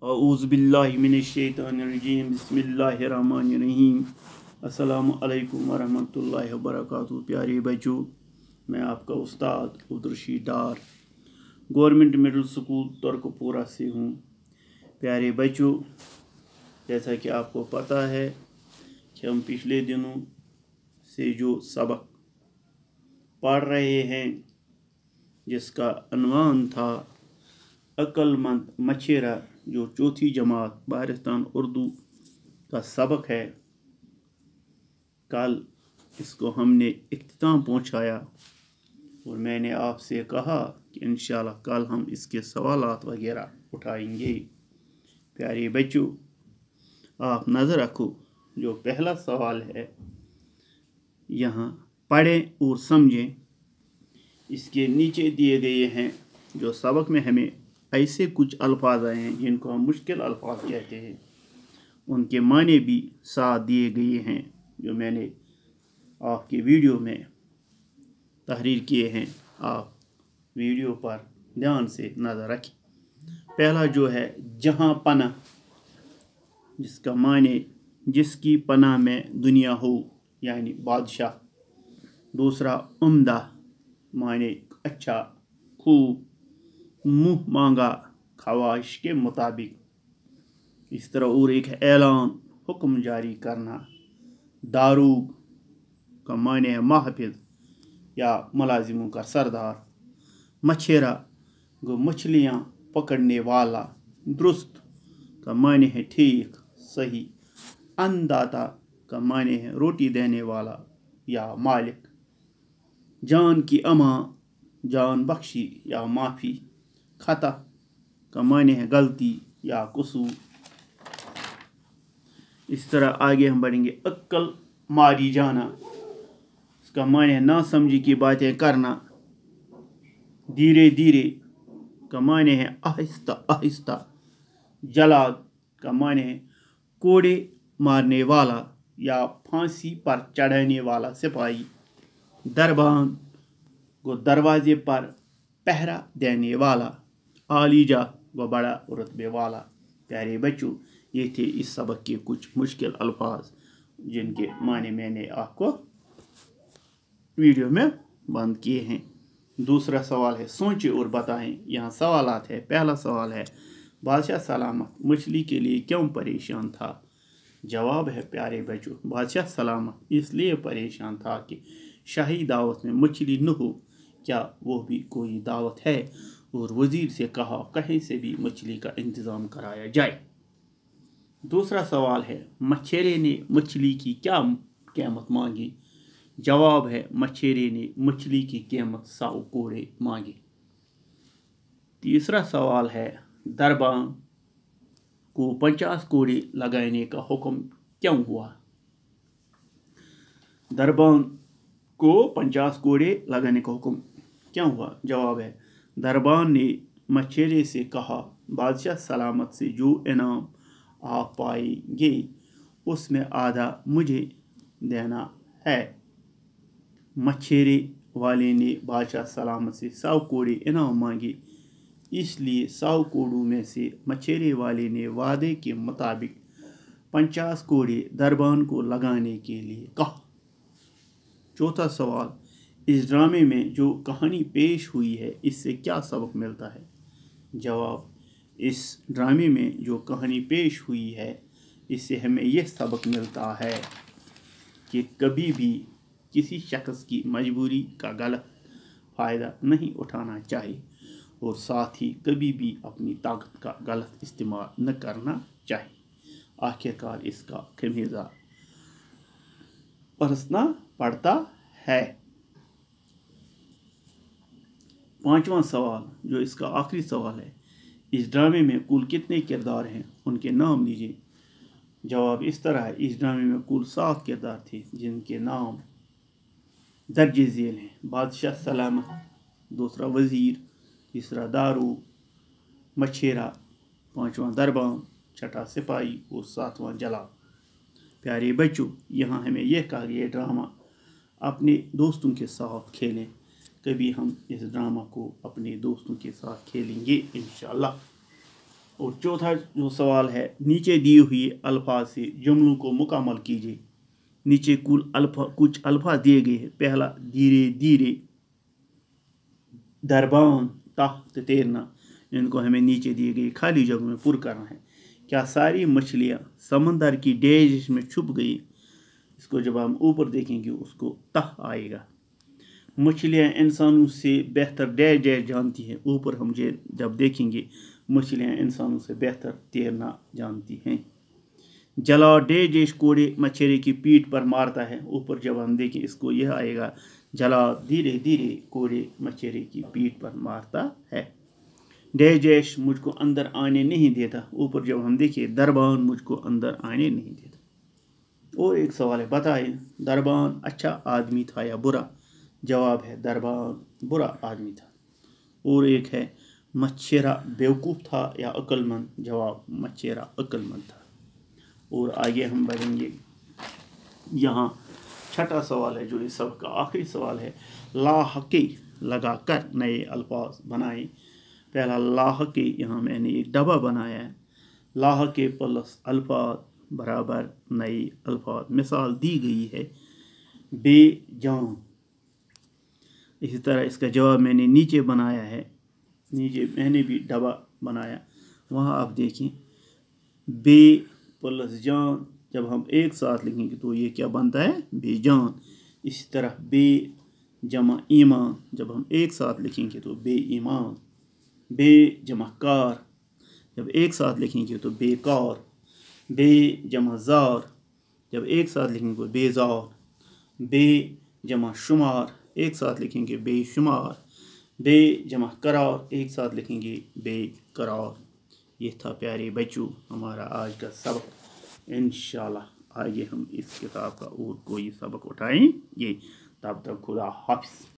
औज़ुबिल्लाहि मिनश्शैतानिर्रजीम बिस्मिल्लाहिर्रहमानिर्रहीम। अस्सलामु अलैकुम वरहमतुल्लाहि वबरकातुहू। प्यारे बच्चों, मैं आपका उस्ताद अब्दुर्रशीद डार गवर्नमेंट मिडिल स्कूल तुर्कपुरा से हूँ। प्यारे बच्चों, जैसा कि आपको पता है कि हम पिछले दिनों से जो सबक पढ़ रहे हैं जिसका अनवान था अक्लमंद मछेरा, जो चौथी जमात बारिस्तान उर्दू का सबक है, कल इसको हमने इख्तिताम पहुंचाया और मैंने आपसे कहा कि इंशाल्लाह कल हम इसके सवालात वगैरह उठाएंगे। प्यारे बच्चों, आप नज़र रखो, जो पहला सवाल है यहाँ पढ़ें और समझें। इसके नीचे दिए गए हैं जो सबक में हमें ऐसे कुछ अल्फाज आए हैं जिनको हम मुश्किल अल्फाज कहते हैं, उनके माने भी साथ दिए गए हैं जो मैंने आपके वीडियो में तहरीर किए हैं। आप वीडियो पर ध्यान से नज़र रखें। पहला जो है जहाँ पना, जिसका माने जिसकी पनाह में दुनिया हो, यानी बादशाह। दूसरा उम्दा, माने अच्छा, खूब, मुँह मांगा, ख्वाहिश के मुताबिक। इस तरह और एक है ऐलान, हुक्म जारी करना। दारूग का माने है महफिज या मुलाजिमों का सरदार। मछेरा गो मछलियाँ पकड़ने वाला। दुरुस्त का माने है ठीक, सही। अन्नदाता का माने है रोटी देने वाला या मालिक। जान की अमा, जान बख्शी या माफ़ी। खता का माने है गलती या कसूर। इस तरह आगे हम बढ़ेंगे। अक्ल मारी जाना, इसका माने है ना समझी की बातें करना। धीरे धीरे का माने है आहिस्ता आहिस्ता। जलाद का माने है कोड़े मारने वाला या फांसी पर चढ़ाने वाला सिपाही। दरबान को दरवाजे पर पहरा देने वाला। आलीजा व बड़ा रुतबे वाला। प्यारे बच्चों, ये थे इस सबक के कुछ मुश्किल अल्फाज जिनके माने मैंने आपको वीडियो में बंद किए हैं। दूसरा सवाल है सोचें और बताएं। यहाँ सवालात है। पहला सवाल है बादशाह सलामत मछली के लिए क्यों परेशान था? जवाब है प्यारे बच्चों, बादशाह सलामत इसलिए परेशान था कि शाही दावत में मछली न हो। क्या वो भी कोई दावत है? और वजीर से कहा कहीं से भी मछली का इंतज़ाम कराया जाए। दूसरा सवाल है मछेरे ने मछली की क्या कीमत मांगी? जवाब है मछेरे ने मछली की कीमत 100 कोड़े मांगे। तीसरा सवाल है दरबान को 50 कोड़े लगाने का हुक्म क्यों हुआ? दरबान को 50 कोड़े लगाने का हुक्म क्यों हुआ? जवाब है दरबान ने मछेरे से कहा बादशाह सलामत से जो इनाम आप पाएंगे उसमें आधा मुझे देना है। मछेरे वाले ने बादशाह सलामत से 100 कोड़े इनाम मांगे, इसलिए 100 कोड़ों में से मछेरे वाले ने वादे के मुताबिक 50 कोड़े दरबान को लगाने के लिए कहा। चौथा सवाल, इस ड्रामे में जो कहानी पेश हुई है इससे क्या सबक मिलता है? जवाब, इस ड्रामे में जो कहानी पेश हुई है इससे हमें यह सबक मिलता है कि कभी भी किसी शख्स की मजबूरी का गलत फ़ायदा नहीं उठाना चाहिए और साथ ही कभी भी अपनी ताकत का गलत इस्तेमाल न करना चाहिए। आखिरकार इसका खमीज़ा बरसना पड़ता है। पांचवा सवाल, जो इसका आखिरी सवाल है, इस ड्रामे में कुल कितने किरदार हैं? उनके नाम लीजिए। जवाब इस तरह है, इस ड्रामे में कुल 7 किरदार थे जिनके नाम दर्ज झेल हैं। बादशाह सलामत, दूसरा वज़ीर, तीसरा दारू, मछेरा, पांचवा दरबान, छठा सिपाही और सातवां जलाल। प्यारे बच्चों, यहाँ हमें यह कहा गया ड्रामा अपने दोस्तों के साथ खेलें। कभी हम इस ड्रामा को अपने दोस्तों के साथ खेलेंगे इंशाअल्लाह। और चौथा जो सवाल है, नीचे दिए हुए अल्फाज से जुमलों को मुकम्मल कीजिए। नीचे कुछ अल्फाज दिए गए हैं। पहला धीरे धीरे, दरबान, तख्त, तैरना। इनको हमें नीचे दिए गए खाली जगहों में पुर करना है। क्या सारी मछलियाँ समंदर की डैश में छुप गई? इसको जब हम ऊपर देखेंगे उसको तह आएगा। मछलियाँ इंसानों से बेहतर डैश डैश जानती हैं। ऊपर हम जब देखेंगे मछलियाँ इंसानों से बेहतर तैरना जानती हैं। जला डैश डैश कोड़े मछली की पीठ पर मारता है। ऊपर जब हम देखें इसको यह आएगा, जला धीरे धीरे कोड़े मछली की पीठ पर मारता है। डैश डैश मुझको अंदर आने नहीं देता। ऊपर जब हम देखें, दरबान मुझको अंदर आने नहीं देता। और एक सवाल है, बताइए दरबान अच्छा आदमी था या बुरा? जवाब है दरबान बुरा आदमी था। और एक है, मच्छेरा बेवकूफ़ था या अक्लमंद? जवाब मच्छेरा अक्लमंद था। और आगे हम बढ़ेंगे। यहाँ छठा सवाल है जो इस सबका आखिरी सवाल है, लाहके लगा कर नए अल्फाज बनाए। पहला लाहके, यहाँ मैंने एक डब्बा बनाया है। लाहके प्लस अल्फाज बराबर नए अल्फाज। मिसाल दी गई है बेजान। इसी तरह इसका जवाब मैंने नीचे बनाया है। नीचे मैंने भी डब्बा बनाया, वहाँ आप देखें बे प्लस जान जब हम एक साथ लिखेंगे तो ये क्या बनता है? बेजान। इसी तरह बे जमा ईमान जब हम एक साथ लिखेंगे तो बे ईमान। बे जमा कार जब एक साथ लिखेंगे तो बेकार। बे जमा जार जब एक साथ लिखेंगे तो बेजार। बे जमा शुमार एक साथ लिखेंगे बेशुमार। बे जमा करार एक साथ लिखेंगे बेकरार। ये था प्यारे बच्चों हमारा आज का सबक। इंशाल्लाह आगे हम इस किताब का और कोई सबक उठाएंगे। तब तक खुदा हाफिज़।